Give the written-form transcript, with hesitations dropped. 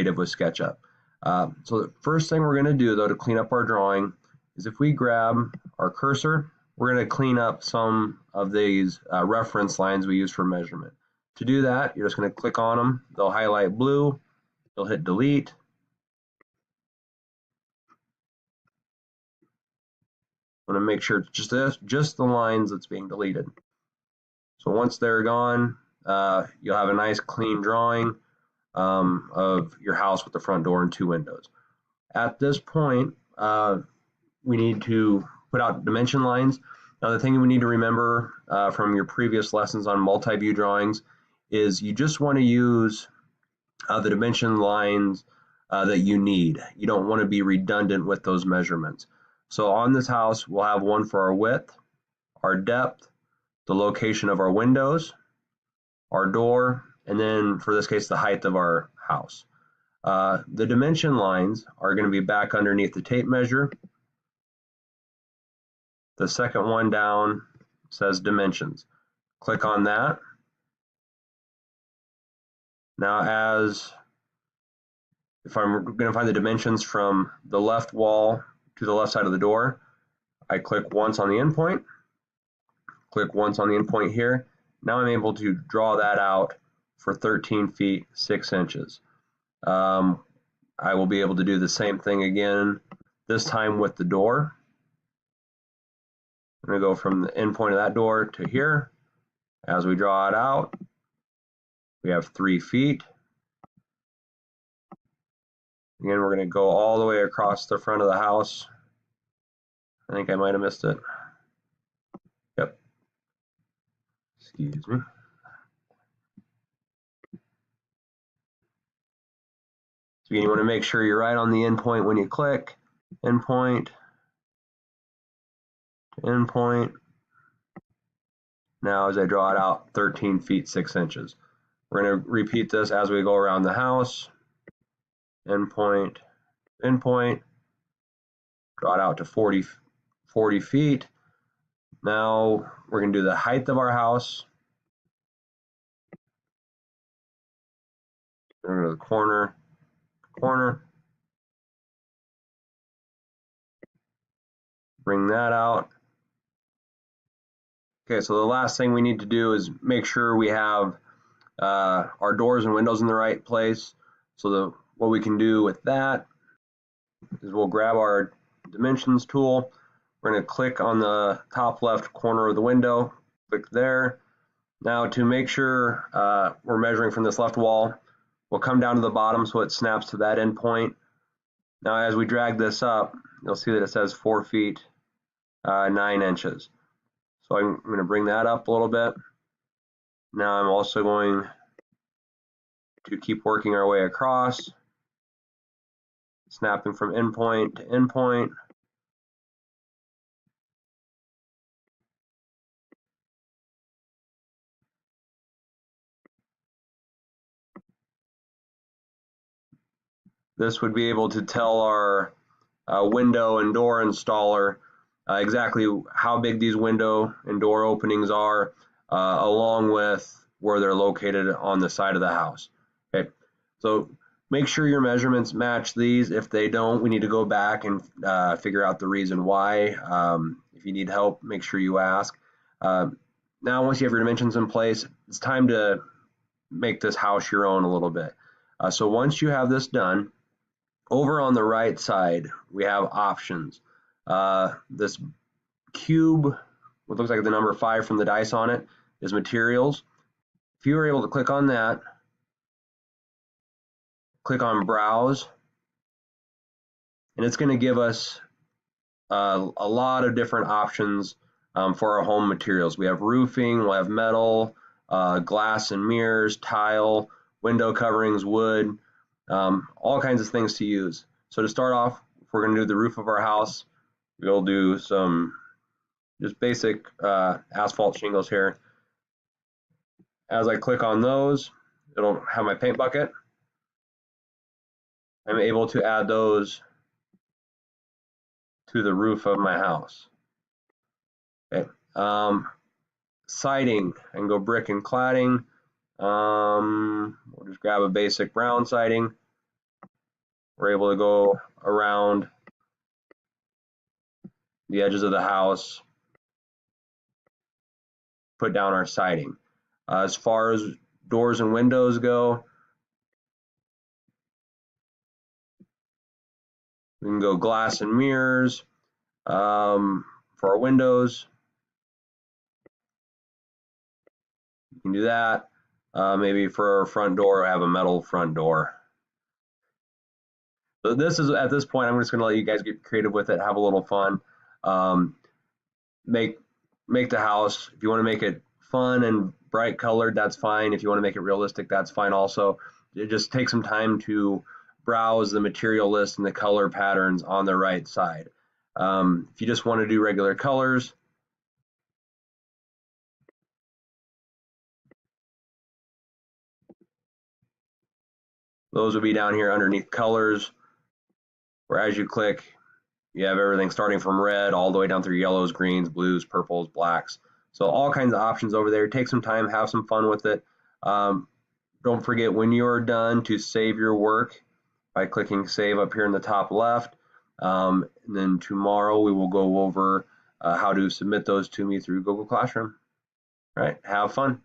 creative with SketchUp. So the first thing we're going to do though to clean up our drawing is if we grab our cursor, we're going to clean up some of these reference lines we use for measurement. To do that, you're just going to click on them. They'll highlight blue. You'll hit delete. I'm going to make sure it's just the lines that's being deleted. So once they're gone, you'll have a nice clean drawing of your house with the front door and 2 windows. At this point, we need to put out dimension lines. Now the thing we need to remember from your previous lessons on multi-view drawings is you just want to use the dimension lines that you need. You don't want to be redundant with those measurements. So on this house, we'll have one for our width, our depth, the location of our windows, our door, and then for this case, the height of our house. The dimension lines are going to be back underneath the tape measure. The second one down says dimensions. Click on that. Now if I'm going to find the dimensions from the left wall to the left side of the door, I click once on the endpoint, click once on the endpoint here. Now I'm able to draw that out for 13 feet 6 inches. I will be able to do the same thing again, this time with the door. I'm going to go from the endpoint of that door to here. As we draw it out, we have 3 feet. Again, we're going to go all the way across the front of the house. I think I might have missed it. Yep. Excuse me. So again, you want to make sure you're right on the endpoint when you click. Endpoint to endpoint. Now as I draw it out, 13 feet 6 inches. We're going to repeat this as we go around the house. Endpoint, endpoint, draw it out to 40 feet. Now we're going to do the height of our house. We're going to the corner, bring that out. Okay, so the last thing we need to do is make sure we have our doors and windows in the right place. So what we can do with that is we'll grab our dimensions tool. We're going to click on the top left corner of the window, click there. Now to make sure we're measuring from this left wall, we'll come down to the bottom so it snaps to that endpoint. Now as we drag this up, you'll see that it says 4 feet 9 inches. So I'm going to bring that up a little bit. Now I'm also going to keep working our way across, snapping from endpoint to endpoint. This would be able to tell our window and door installer exactly how big these window and door openings are, along with where they're located on the side of the house. Okay, so make sure your measurements match these. If they don't, we need to go back and figure out the reason why. If you need help, make sure you ask. Now, once you have your dimensions in place, it's time to make this house your own a little bit. So once you have this done, over on the right side, we have options. This cube, what looks like the number 5 from the dice on it, is materials. If you were able to click on that, click on browse, and it's going to give us a lot of different options for our home materials. We have roofing, we'll have metal, glass and mirrors, tile, window coverings, wood, all kinds of things to use. So to start off, if we're going to do the roof of our house, we'll do some just basic asphalt shingles here. As I click on those, it'll have my paint bucket. I'm able to add those to the roof of my house. Okay. Siding, I can go brick and cladding. We'll just grab a basic brown siding. We're able to go around the edges of the house, put down our siding. As far as doors and windows go, we can go glass and mirrors for our windows. You can do that. Maybe for our front door, have a metal front door. So this is, at this point, I'm just going to let you guys get creative with it, have a little fun. Make the house. If you want to make it fun and bright colored, that's fine. If you want to make it realistic, that's fine also. It just takes some time to browse the material list and the color patterns on the right side. If you just want to do regular colors, those will be down here underneath colors, where as you click, you have everything starting from red all the way down through yellows, greens, blues, purples, blacks. So all kinds of options over there. Take some time, have some fun with it. Don't forget, when you're done, to save your work by clicking save up here in the top left. And then tomorrow we will go over how to submit those to me through Google Classroom. All right, have fun.